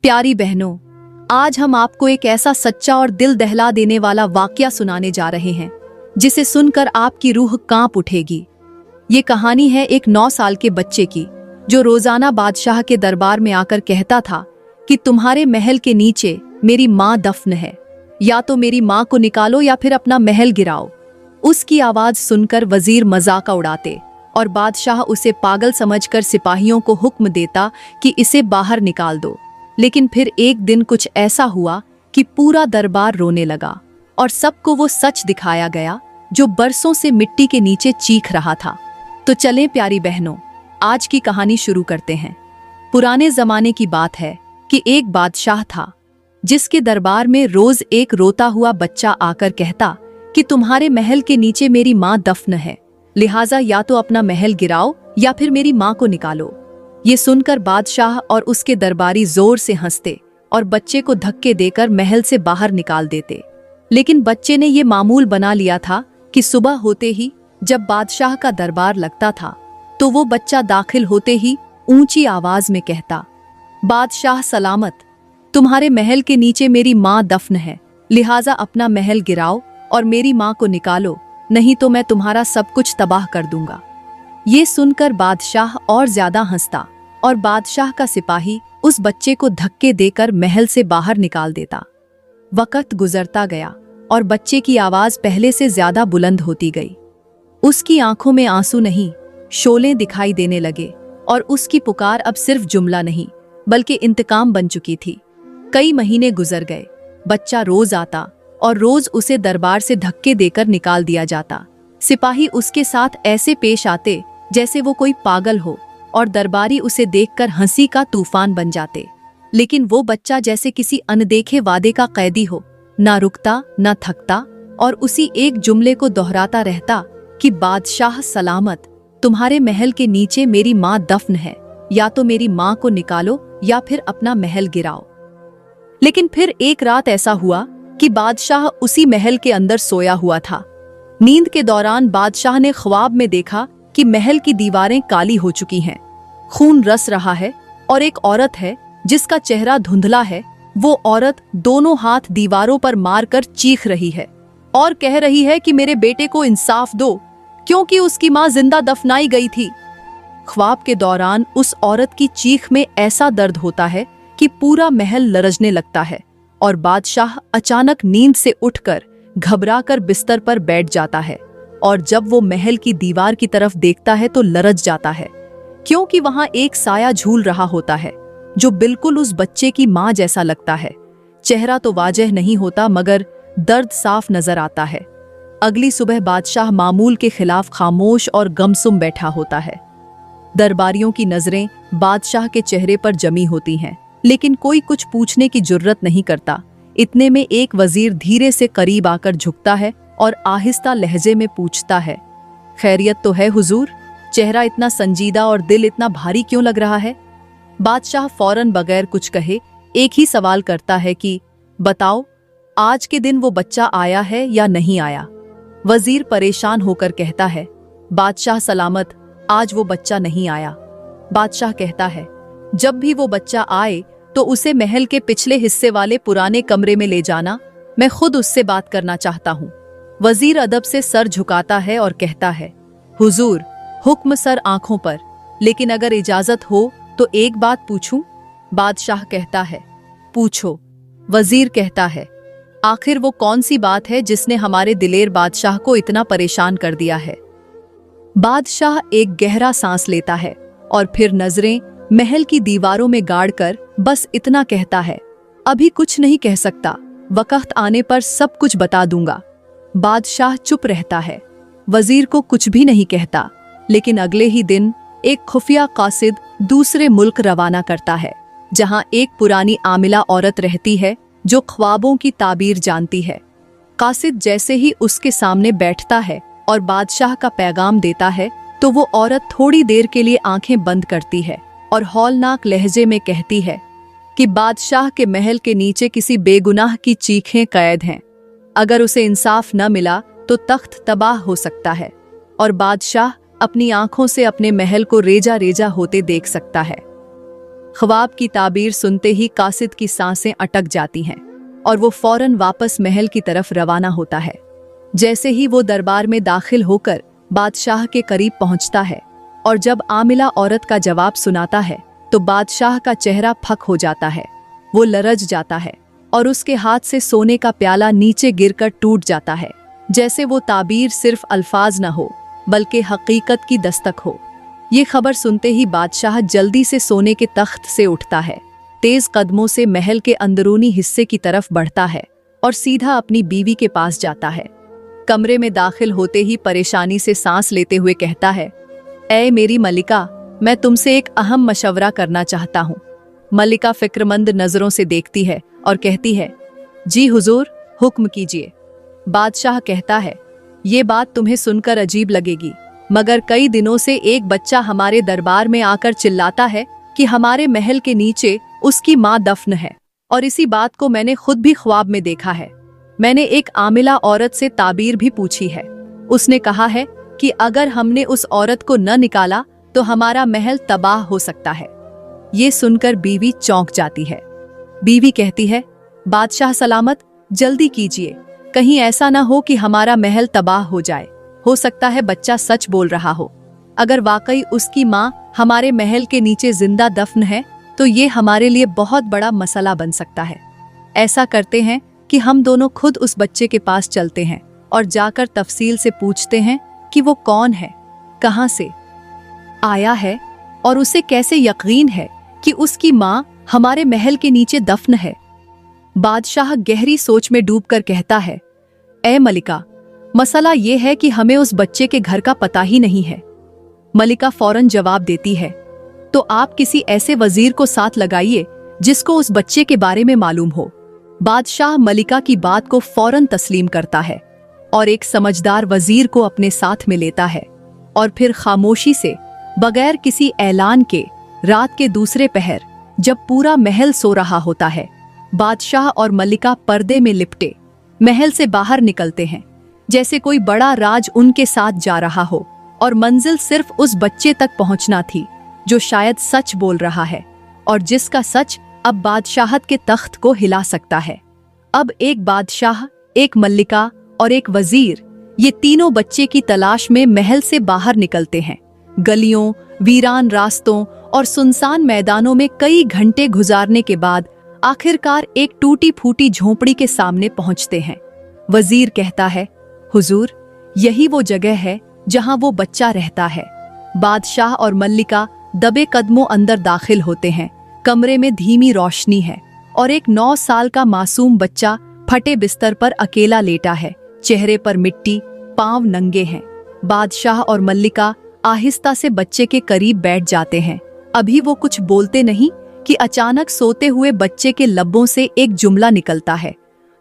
प्यारी बहनों, आज हम आपको एक ऐसा सच्चा और दिल दहला देने वाला वाकया सुनाने जा रहे हैं जिसे सुनकर आपकी रूह कांप उठेगी। ये कहानी है एक 9 साल के बच्चे की जो रोजाना बादशाह के दरबार में आकर कहता था कि तुम्हारे महल के नीचे मेरी माँ दफन है, या तो मेरी माँ को निकालो या फिर अपना महल गिराओ। उसकी आवाज सुनकर वजीर मजाक उड़ाते और बादशाह उसे पागल समझकर सिपाहियों को हुक्म देता कि इसे बाहर निकाल दो। लेकिन फिर एक दिन कुछ ऐसा हुआ कि पूरा दरबार रोने लगा और सबको वो सच दिखाया गया जो बरसों से मिट्टी के नीचे चीख रहा था। तो चलें प्यारी बहनों, आज की कहानी शुरू करते हैं। पुराने जमाने की बात है कि एक बादशाह था जिसके दरबार में रोज एक रोता हुआ बच्चा आकर कहता कि तुम्हारे महल के नीचे मेरी माँ दफन है, लिहाजा या तो अपना महल गिराओ या फिर मेरी माँ को निकालो। ये सुनकर बादशाह और उसके दरबारी जोर से हंसते और बच्चे को धक्के देकर महल से बाहर निकाल देते। लेकिन बच्चे ने ये मामूल बना लिया था कि सुबह होते ही जब बादशाह का दरबार लगता था तो वो बच्चा दाखिल होते ही ऊंची आवाज में कहता, बादशाह सलामत, तुम्हारे महल के नीचे मेरी माँ दफन है, लिहाजा अपना महल गिराओ और मेरी माँ को निकालो, नहीं तो मैं तुम्हारा सब कुछ तबाह कर दूंगा। ये सुनकर बादशाह और ज्यादा हंसता और बादशाह का सिपाही उस बच्चे को धक्के देकर महल से बाहर निकाल देता। वक्त गुजरता गया और बच्चे की आवाज पहले से ज्यादा बुलंद होती गई। उसकी आंखों में आंसू नहीं, शोले दिखाई देने लगे और उसकी पुकार अब सिर्फ जुमला नहीं बल्कि इंतकाम बन चुकी थी। कई महीने गुजर गए, बच्चा रोज आता और रोज उसे दरबार से धक्के देकर निकाल दिया जाता। सिपाही उसके साथ ऐसे पेश आते जैसे वो कोई पागल हो और दरबारी उसे देखकर हंसी का तूफान बन जाते। लेकिन वो बच्चा जैसे किसी अनदेखे वादे का कैदी हो, ना रुकता ना थकता और उसी एक जुमले को दोहराता रहता कि बादशाह सलामत, तुम्हारे महल के नीचे मेरी माँ दफन है, या तो मेरी माँ को निकालो या फिर अपना महल गिराओ। लेकिन फिर एक रात ऐसा हुआ कि बादशाह उसी महल के अंदर सोया हुआ था। नींद के दौरान बादशाह ने ख्वाब में देखा कि महल की दीवारें काली हो चुकी हैं, खून रस रहा है और एक औरत है जिसका चेहरा धुंधला है। वो औरत दोनों हाथ दीवारों पर मारकर चीख रही है और कह रही है कि मेरे बेटे को इंसाफ दो, क्योंकि उसकी माँ जिंदा दफनाई गई थी। ख्वाब के दौरान उस औरत की चीख में ऐसा दर्द होता है कि पूरा महल लरजने लगता है और बादशाह अचानक नींद से उठकर घबराकर बिस्तर पर बैठ जाता है और जब वो महल की दीवार की तरफ देखता है तो लरज जाता है, क्योंकि वहां एक साया झूल रहा होता है जो बिल्कुल उस बच्चे की माँ जैसा लगता है। चेहरा तो वाजह नहीं होता मगर दर्द साफ नजर आता है। अगली सुबह बादशाह मामूल के खिलाफ खामोश और गमसुम बैठा होता है। दरबारियों की नजरें बादशाह के चेहरे पर जमी होती हैं, लेकिन कोई कुछ पूछने की जुर्रत नहीं करता। इतने में एक वजीर धीरे से करीब आकर झुकता है और आहिस्ता लहजे में पूछता है, खैरियत तो है हुजूर? चेहरा इतना संजीदा और दिल इतना भारी क्यों लग रहा है? बादशाह फौरन बगैर कुछ कहे एक ही सवाल करता है कि बताओ, आज के दिन वो बच्चा आया है या नहीं आया? वजीर परेशान होकर कहता है, बादशाह सलामत, आज वो बच्चा नहीं आया। बादशाह कहता है, जब भी वो बच्चा आए तो उसे महल के पिछले हिस्से वाले पुराने कमरे में ले जाना, मैं खुद उससे बात करना चाहता हूँ। वजीर अदब से सर झुकाता है और कहता है, हुजूर, हुक्म सर आंखों पर, लेकिन अगर इजाजत हो तो एक बात पूछूं? बादशाह कहता है, पूछो। वजीर कहता है, आखिर वो कौन सी बात है जिसने हमारे दिलेर बादशाह को इतना परेशान कर दिया है? बादशाह एक गहरा सांस लेता है और फिर नजरें महल की दीवारों में गाड़कर बस इतना कहता है, अभी कुछ नहीं कह सकता, वक्त आने पर सब कुछ बता दूंगा। बादशाह चुप रहता है, वजीर को कुछ भी नहीं कहता। लेकिन अगले ही दिन एक खुफिया कासिद दूसरे मुल्क रवाना करता है, जहां एक पुरानी आमिला औरत रहती है जो ख्वाबों की ताबीर जानती है। कासिद जैसे ही उसके सामने बैठता है और बादशाह का पैगाम देता है तो वो औरत थोड़ी देर के लिए आंखें बंद करती है और हौलनाक लहजे में कहती है कि बादशाह के महल के नीचे किसी बेगुनाह की चीखें कैद हैं। अगर उसे इंसाफ न मिला तो तख्त तबाह हो सकता है और बादशाह अपनी आंखों से अपने महल को रेजा रेजा होते देख सकता है। ख्वाब की ताबीर सुनते ही कासिद की सांसें अटक जाती हैं और वो फौरन वापस महल की तरफ रवाना होता है। जैसे ही वो दरबार में दाखिल होकर बादशाह के करीब पहुंचता है और जब आमिला औरत का जवाब सुनाता है तो बादशाह का चेहरा फक हो जाता है। वो लरज जाता है और उसके हाथ से सोने का प्याला नीचे गिरकर टूट जाता है, जैसे वो ताबीर सिर्फ अल्फाज न हो बल्कि हकीकत की दस्तक हो। ये खबर सुनते ही बादशाह जल्दी से सोने के तख्त से उठता है, तेज कदमों से महल के अंदरूनी हिस्से की तरफ बढ़ता है और सीधा अपनी बीवी के पास जाता है। कमरे में दाखिल होते ही परेशानी से सांस लेते हुए कहता है, ऐ मेरी मलिका, मैं तुमसे एक अहम मशवरा करना चाहता हूँ। मलिका फिक्रमंद नजरों से देखती है और कहती है, जी हुजूर, हुक्म कीजिए। बादशाह कहता है, ये बात तुम्हें सुनकर अजीब लगेगी, मगर कई दिनों से एक बच्चा हमारे दरबार में आकर चिल्लाता है कि हमारे महल के नीचे उसकी माँ दफन है, और इसी बात को मैंने खुद भी ख्वाब में देखा है। मैंने एक आमिला औरत से ताबीर भी पूछी है। उसने कहा है कि अगर हमने उस औरत को न निकाला तो हमारा महल तबाह हो सकता है। ये सुनकर बीवी चौंक जाती है। बीवी कहती है, बादशाह सलामत, जल्दी कीजिए, कहीं ऐसा ना हो कि हमारा महल तबाह हो जाए। हो सकता है बच्चा सच बोल रहा हो। अगर वाकई उसकी माँ हमारे महल के नीचे जिंदा दफन है तो ये हमारे लिए बहुत बड़ा मसला बन सकता है। ऐसा करते हैं कि हम दोनों खुद उस बच्चे के पास चलते हैं और जाकर तफसील से पूछते हैं कि वो कौन है, कहाँ से आया है और उसे कैसे यकीन है कि उसकी माँ हमारे महल के नीचे दफन है। बादशाह गहरी सोच में डूबकर कहता है, ए मलिका, मसला ये है कि हमें उस बच्चे के घर का पता ही नहीं है। मलिका फौरन जवाब देती है, तो आप किसी ऐसे वजीर को साथ लगाइए जिसको उस बच्चे के बारे में मालूम हो। बादशाह मलिका की बात को फौरन तस्लीम करता है और एक समझदार वजीर को अपने साथ में लेता है और फिर खामोशी से, बगैर किसी ऐलान के, रात के दूसरे पहर जब पूरा महल सो रहा होता है, बादशाह और मलिका पर्दे में लिपटे महल से बाहर निकलते हैं, जैसे कोई बड़ा राज उनके साथ जा रहा हो और मंजिल सिर्फ उस बच्चे तक पहुंचना थी जो शायद सच बोल रहा है और जिसका सच अब बादशाहत के तख्त को हिला सकता है। अब एक बादशाह, एक मल्लिका और एक वजीर, ये तीनों बच्चे की तलाश में महल से बाहर निकलते हैं। गलियों, वीरान रास्तों और सुनसान मैदानों में कई घंटे गुजारने के बाद आखिरकार एक टूटी फूटी झोंपड़ी के सामने पहुंचते हैं। वजीर कहता है, हुजूर, यही वो जगह है जहां वो बच्चा रहता है। बादशाह और मल्लिका दबे कदमों अंदर दाखिल होते हैं। कमरे में धीमी रोशनी है और एक 9 साल का मासूम बच्चा फटे बिस्तर पर अकेला लेटा है। चेहरे पर मिट्टी, पांव नंगे हैं। बादशाह और मल्लिका आहिस्ता से बच्चे के करीब बैठ जाते हैं। अभी वो कुछ बोलते नहीं कि अचानक सोते हुए बच्चे के लब्बों से एक जुमला निकलता है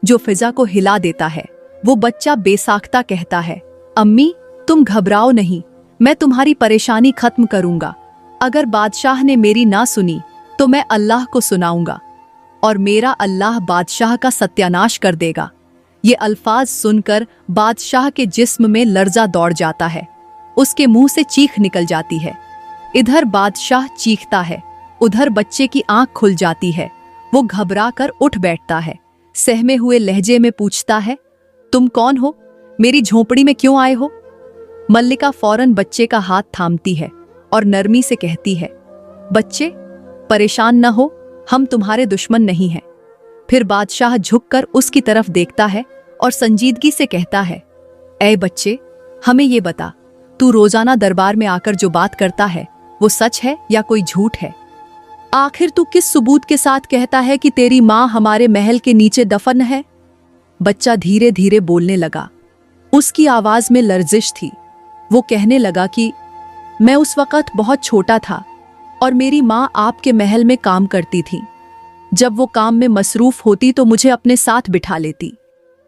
जो फिजा को हिला देता है। वो बच्चा बेसाख्ता कहता है, अम्मी, तुम घबराओ नहीं, मैं तुम्हारी परेशानी खत्म करूंगा। अगर बादशाह ने मेरी ना सुनी तो मैं अल्लाह को सुनाऊंगा और मेरा अल्लाह बादशाह का सत्यानाश कर देगा। ये अल्फाज सुनकर बादशाह के जिस्म में लर्जा दौड़ जाता है। उसके मुंह से चीख निकल जाती है। इधर बादशाह चीखता है, उधर बच्चे की आंख खुल जाती है। वो घबरा कर उठ बैठता है। सहमे हुए लहजे में पूछता है, तुम कौन हो? मेरी झोंपड़ी में क्यों आए हो? मल्लिका फौरन बच्चे का हाथ थामती है और नरमी से कहती है, बच्चे, परेशान न हो, हम तुम्हारे दुश्मन नहीं हैं। फिर बादशाह झुककर उसकी तरफ देखता है और संजीदगी से कहता है, ऐ बच्चे, हमें ये बता, तू रोजाना दरबार में आकर जो बात करता है वो सच है या कोई झूठ है? आखिर तू किस सबूत के साथ कहता है कि तेरी माँ हमारे महल के नीचे दफन है? बच्चा धीरे धीरे बोलने लगा। उसकी आवाज में लर्जिश थी। वो कहने लगा कि मैं उस वक्त बहुत छोटा था और मेरी माँ आपके महल में काम करती थी। जब वो काम में मसरूफ होती तो मुझे अपने साथ बिठा लेती।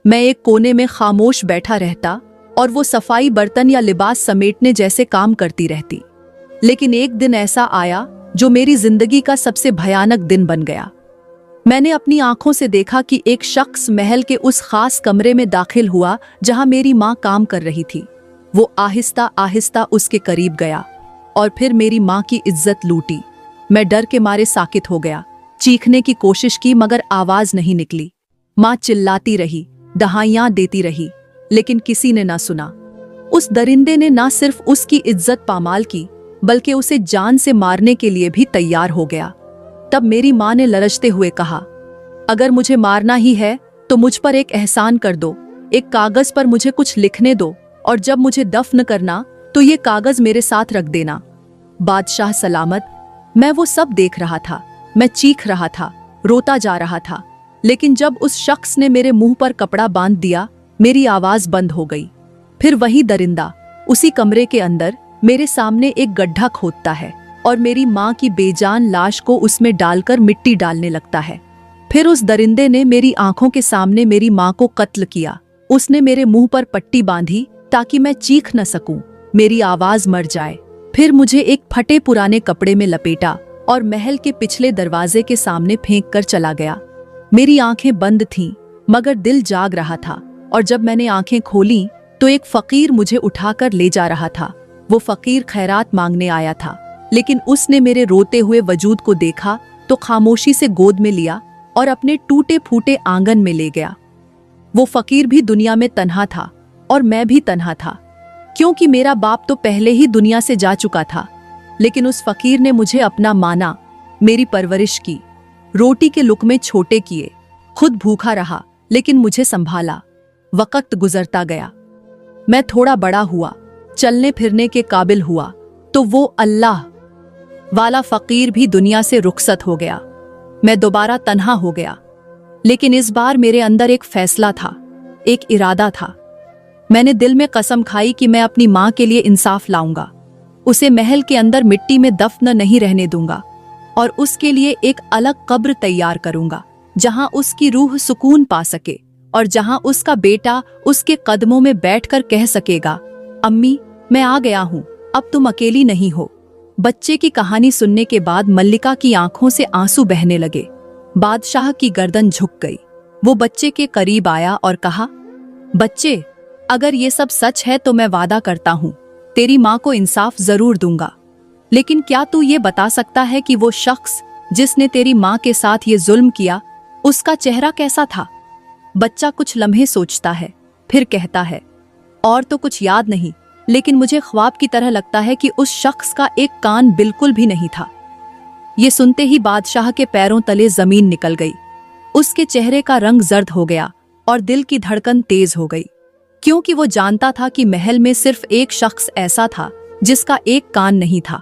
मैं एक कोने में खामोश बैठा रहता और वो सफाई, बर्तन या लिबास समेटने जैसे काम करती रहती। लेकिन एक दिन ऐसा आया जो मेरी जिंदगी का सबसे भयानक दिन बन गया। मैंने अपनी आंखों से देखा कि एक शख्स महल के उस खास कमरे में दाखिल हुआ जहां मेरी माँ काम कर रही थी। वो आहिस्ता आहिस्ता उसके करीब गया और फिर मेरी माँ की इज्जत लूटी। मैं डर के मारे साकित हो गया। चीखने की कोशिश की मगर आवाज नहीं निकली। माँ चिल्लाती रही, दहाइयां देती रही, लेकिन किसी ने ना सुना। उस दरिंदे ने ना सिर्फ उसकी इज्जत पामाल की, बल्कि उसे जान से मारने के लिए भी तैयार हो गया। तब मेरी माँ ने लरजते हुए कहा, अगर मुझे मारना ही है तो मुझ पर एक एहसान कर दो, एक कागज पर मुझे कुछ लिखने दो, और जब मुझे दफन करना तो ये कागज मेरे साथ रख देना। बादशाह सलामत, मैं वो सब देख रहा था। मैं चीख रहा था, रोता जा रहा था, लेकिन जब उस शख्स ने मेरे मुंह पर कपड़ा बांध दिया, मेरी आवाज बंद हो गई। फिर वही दरिंदा उसी कमरे के अंदर मेरे सामने एक गड्ढा खोदता है और मेरी माँ की बेजान लाश को उसमें डालकर मिट्टी डालने लगता है। फिर उस दरिंदे ने मेरी आंखों के सामने मेरी माँ को कत्ल किया। उसने मेरे मुंह पर पट्टी बांधी ताकि मैं चीख न सकूं, मेरी आवाज मर जाए। फिर मुझे एक फटे पुराने कपड़े में लपेटा और महल के पिछले दरवाजे के सामने फेंक कर चला गया। मेरी आंखें बंद थीं, मगर दिल जाग रहा था, और जब मैंने आंखें खोलीं तो एक फकीर मुझे उठाकर ले जा रहा था। वो फकीर खैरात मांगने आया था, लेकिन उसने मेरे रोते हुए वजूद को देखा तो खामोशी से गोद में लिया और अपने टूटे फूटे आंगन में ले गया। वो फकीर भी दुनिया में तन्हा था और मैं भी तन्हा था, क्योंकि मेरा बाप तो पहले ही दुनिया से जा चुका था। लेकिन उस फकीर ने मुझे अपना माना, मेरी परवरिश की, रोटी के लुक़मे छोटे किए, खुद भूखा रहा लेकिन मुझे संभाला। वक्त गुजरता गया, मैं थोड़ा बड़ा हुआ, चलने फिरने के काबिल हुआ, तो वो अल्लाह वाला फकीर भी दुनिया से रुखसत हो गया। मैं दोबारा तन्हा हो गया, लेकिन इस बार मेरे अंदर एक फैसला था, एक इरादा था। मैंने दिल में कसम खाई कि मैं अपनी माँ के लिए इंसाफ लाऊंगा, उसे महल के अंदर मिट्टी में दफन नहीं रहने दूंगा, और उसके लिए एक अलग कब्र तैयार करूंगा जहां उसकी रूह सुकून पा सके और जहां उसका बेटा उसके कदमों में बैठकर कह सकेगा, अम्मी मैं आ गया हूं, अब तुम अकेली नहीं हो। बच्चे की कहानी सुनने के बाद मल्लिका की आंखों से आंसू बहने लगे। बादशाह की गर्दन झुक गई। वो बच्चे के करीब आया और कहा, बच्चे, अगर ये सब सच है तो मैं वादा करता हूं तेरी माँ को इंसाफ जरूर दूंगा, लेकिन क्या तू ये बता सकता है कि वो शख्स जिसने तेरी माँ के साथ ये जुल्म किया, उसका चेहरा कैसा था? बच्चा कुछ लम्हे सोचता है, फिर कहता है, और तो कुछ याद नहीं, लेकिन मुझे ख्वाब की तरह लगता है कि उस शख्स का एक कान बिल्कुल भी नहीं था। ये सुनते ही बादशाह के पैरों तले जमीन निकल गई। उसके चेहरे का रंग जर्द हो गया और दिल की धड़कन तेज हो गई, क्योंकि वो जानता था कि महल में सिर्फ एक शख्स ऐसा था जिसका एक कान नहीं था,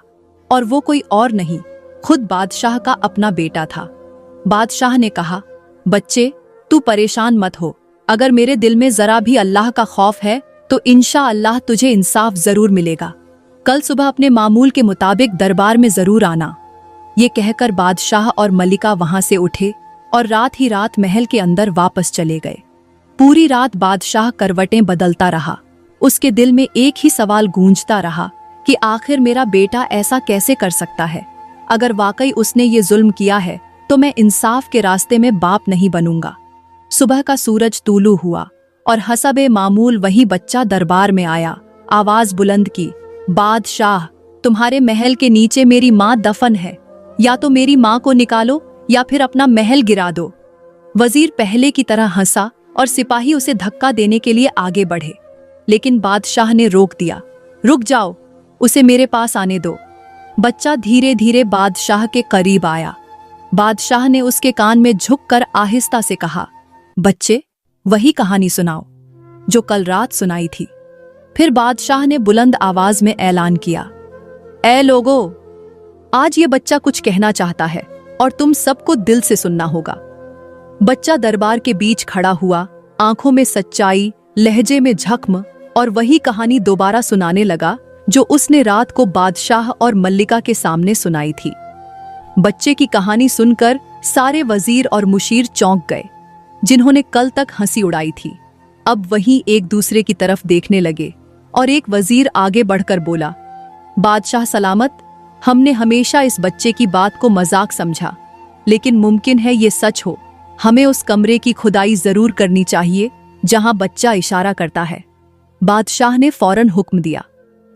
और वो कोई और नहीं, खुद बादशाह का अपना बेटा था। बादशाह ने कहा, बच्चे तू परेशान मत हो, अगर मेरे दिल में जरा भी अल्लाह का खौफ है तो इंशाअल्लाह तुझे इंसाफ जरूर मिलेगा। कल सुबह अपने मामूल के मुताबिक दरबार में जरूर आना। ये कहकर बादशाह और मलिका वहां से उठे और रात ही रात महल के अंदर वापस चले गए। पूरी रात बादशाह करवटें बदलता रहा। उसके दिल में एक ही सवाल गूंजता रहा कि आखिर मेरा बेटा ऐसा कैसे कर सकता है? अगर वाकई उसने ये जुल्म किया है तो मैं इंसाफ के रास्ते में बाप नहीं बनूंगा। सुबह का सूरज तूलू हुआ और हसबे मामूल वही बच्चा दरबार में आया। आवाज बुलंद की, बादशाह, तुम्हारे महल के नीचे मेरी माँ दफन है, या तो मेरी माँ को निकालो या फिर अपना महल गिरा दो। वजीर पहले की तरह हंसा और सिपाही उसे धक्का देने के लिए आगे बढ़े, लेकिन बादशाह ने रोक दिया। रुक जाओ, उसे मेरे पास आने दो। बच्चा धीरे धीरे बादशाह के करीब आया। बादशाह ने उसके कान में झुककर आहिस्ता से कहा, बच्चे, वही कहानी सुनाओ जो कल रात सुनाई थी। फिर बादशाह ने बुलंद आवाज में ऐलान किया, ऐ लोगो, आज ये बच्चा कुछ कहना चाहता है और तुम सबको दिल से सुनना होगा। बच्चा दरबार के बीच खड़ा हुआ, आंखों में सच्चाई, लहजे में झख्म, और वही कहानी दोबारा सुनाने लगा जो उसने रात को बादशाह और मल्लिका के सामने सुनाई थी। बच्चे की कहानी सुनकर सारे वजीर और मुशीर चौंक गए, जिन्होंने कल तक हंसी उड़ाई थी। अब वहीं एक दूसरे की तरफ देखने लगे और एक वजीर आगे बढ़कर बोला, बादशाह सलामत, हमने हमेशा इस बच्चे की बात को मजाक समझा, लेकिन मुमकिन है ये सच हो। हमें उस कमरे की खुदाई जरूर करनी चाहिए जहां बच्चा इशारा करता है। बादशाह ने फौरन हुक्म दिया,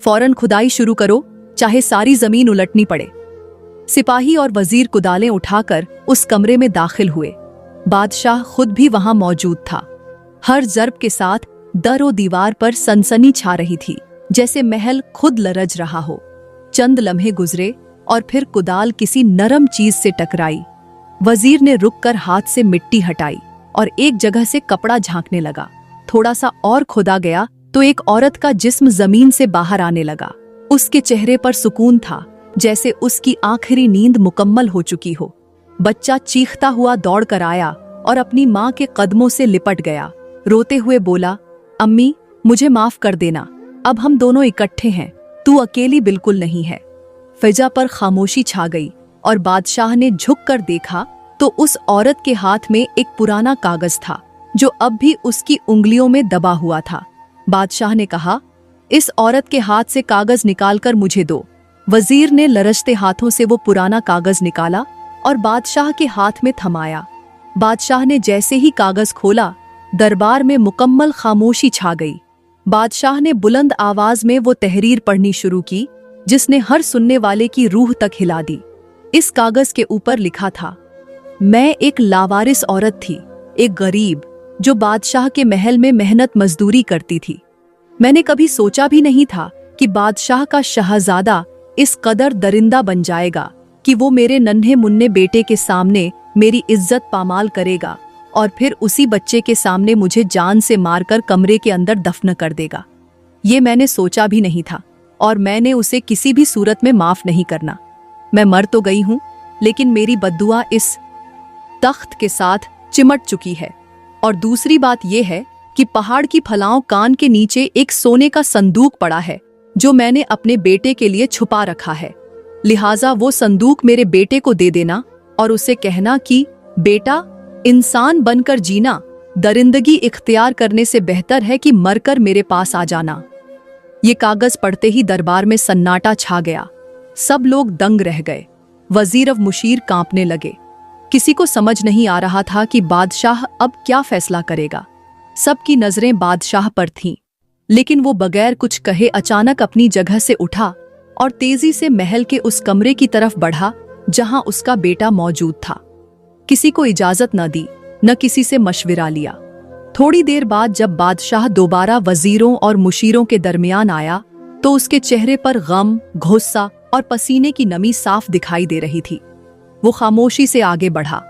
फौरन खुदाई शुरू करो, चाहे सारी जमीन उलटनी पड़े। सिपाही और वजीर कुदालें उठाकर उस कमरे में दाखिल हुए। बादशाह खुद भी वहां मौजूद था। हर जर्ब के साथ दर और दीवार पर सनसनी छा रही थी, जैसे महल खुद लरज रहा हो। चंद लम्हे गुजरे और फिर कुदाल किसी नरम चीज से टकराई। वजीर ने रुककर हाथ से मिट्टी हटाई और एक जगह से कपड़ा झांकने लगा। थोड़ा सा और खुदा गया तो एक औरत का जिस्म जमीन से बाहर आने लगा। उसके चेहरे पर सुकून था, जैसे उसकी आखिरी नींद मुकम्मल हो चुकी हो। बच्चा चीखता हुआ दौड़ कर आया और अपनी माँ के कदमों से लिपट गया। रोते हुए बोला, अम्मी, मुझे माफ कर देना, अब हम दोनों इकट्ठे हैं, तू अकेली बिल्कुल नहीं है। फिजा पर खामोशी छा गई और बादशाह ने झुककर देखा तो उस औरत के हाथ में एक पुराना कागज था जो अब भी उसकी उंगलियों में दबा हुआ था। बादशाह ने कहा, इस औरत के हाथ से कागज निकालकर मुझे दो। वजीर ने लरजते हाथों से वो पुराना कागज निकाला और बादशाह के हाथ में थमाया। बादशाह ने जैसे ही कागज खोला, दरबार में मुकम्मल खामोशी छा गई। बादशाह ने बुलंद आवाज में वो तहरीर पढ़नी शुरू की जिसने हर सुनने वाले की रूह तक हिला दी। इस कागज के ऊपर लिखा था, मैं एक लावारिस औरत थी, एक गरीब, जो बादशाह के महल में मेहनत मजदूरी करती थी। मैंने कभी सोचा भी नहीं था कि बादशाह का शहजादा इस कदर दरिंदा बन जाएगा कि वो मेरे नन्हे मुन्ने बेटे के सामने मेरी इज्जत पामाल करेगा और फिर उसी बच्चे के सामने मुझे जान से मारकर कमरे के अंदर दफन कर देगा। ये मैंने सोचा भी नहीं था और मैंने उसे किसी भी सूरत में माफ नहीं करना। मैं मर तो गई हूं, लेकिन मेरी बद्दुआ इस तख्त के साथ चिमट चुकी है। और दूसरी बात यह है कि पहाड़ की फलाओं कान के नीचे एक सोने का संदूक पड़ा है जो मैंने अपने बेटे के लिए छुपा रखा है। लिहाजा वो संदूक मेरे बेटे को दे देना और उसे कहना कि बेटा, इंसान बनकर जीना दरिंदगी इख्तियार करने से बेहतर है कि मरकर मेरे पास आ जाना। ये कागज पढ़ते ही दरबार में सन्नाटा छा गया। सब लोग दंग रह गए। वजीर और मुशीर कांपने लगे। किसी को समझ नहीं आ रहा था कि बादशाह अब क्या फैसला करेगा। सबकी नजरें बादशाह पर थीं, लेकिन वो बगैर कुछ कहे अचानक अपनी जगह से उठा और तेजी से महल के उस कमरे की तरफ बढ़ा जहां उसका बेटा मौजूद था। किसी को इजाजत न दी, न किसी से मशविरा लिया। थोड़ी देर बाद जब बादशाह दोबारा वजीरों और मुशीरों के दरमियान आया तो उसके चेहरे पर गम, गुस्सा और पसीने की नमी साफ दिखाई दे रही थी। वो खामोशी से आगे बढ़ा।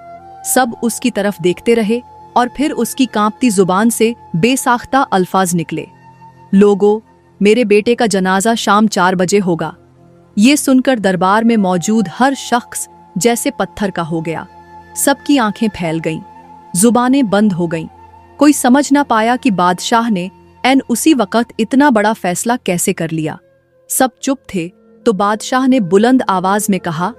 सब उसकी तरफ देखते रहे और फिर उसकी कांपती जुबान से बेसाख्ता अल्फाज निकले, लोगों, मेरे बेटे का जनाजा शाम 4 बजे होगा। ये सुनकर दरबार में मौजूद हर शख्स जैसे पत्थर का हो गया। सबकी आंखें फैल गईं, जुबानें बंद हो गईं। कोई समझ ना पाया कि बादशाह ने ऐन उसी वक्त इतना बड़ा फैसला कैसे कर लिया। सब चुप थे तो बादशाह ने बुलंद आवाज में कहा,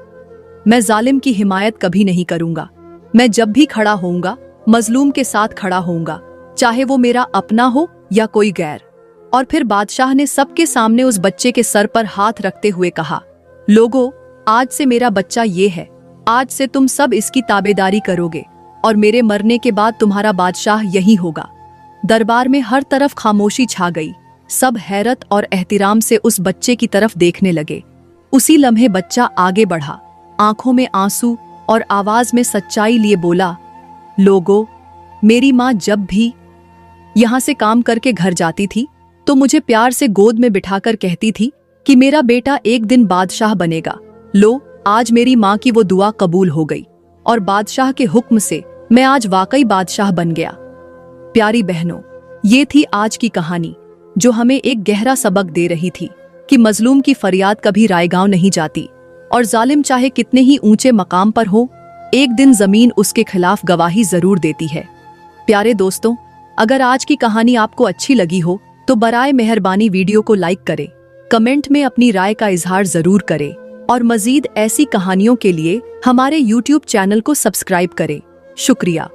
मैं जालिम की हिमायत कभी नहीं करूंगा। मैं जब भी खड़ा होऊंगा मजलूम के साथ खड़ा होऊंगा, चाहे वो मेरा अपना हो या कोई गैर। और फिर बादशाह ने सबके सामने उस बच्चे के सर पर हाथ रखते हुए कहा, लोगों, आज से मेरा बच्चा ये है। आज से तुम सब इसकी ताबेदारी करोगे और मेरे मरने के बाद तुम्हारा बादशाह यही होगा। दरबार में हर तरफ खामोशी छा गई। सब हैरत और एहतिराम से उस बच्चे की तरफ देखने लगे। उसी लम्हे बच्चा आगे बढ़ा, आंखों में आंसू और आवाज में सच्चाई लिए बोला, लोगों, मेरी माँ जब भी यहाँ से काम करके घर जाती थी तो मुझे प्यार से गोद में बिठाकर कहती थी कि मेरा बेटा एक दिन बादशाह बनेगा। लो, आज मेरी माँ की वो दुआ कबूल हो गई और बादशाह के हुक्म से मैं आज वाकई बादशाह बन गया। प्यारी बहनों, ये थी आज की कहानी जो हमें एक गहरा सबक दे रही थी कि मजलूम की फरियाद कभी रायगांव नहीं जाती और जालिम चाहे कितने ही ऊंचे मकाम पर हो, एक दिन जमीन उसके खिलाफ गवाही जरूर देती है। प्यारे दोस्तों, अगर आज की कहानी आपको अच्छी लगी हो तो बराए मेहरबानी वीडियो को लाइक करें, कमेंट में अपनी राय का इजहार जरूर करें और मजीद ऐसी कहानियों के लिए हमारे YouTube चैनल को सब्सक्राइब करें। शुक्रिया।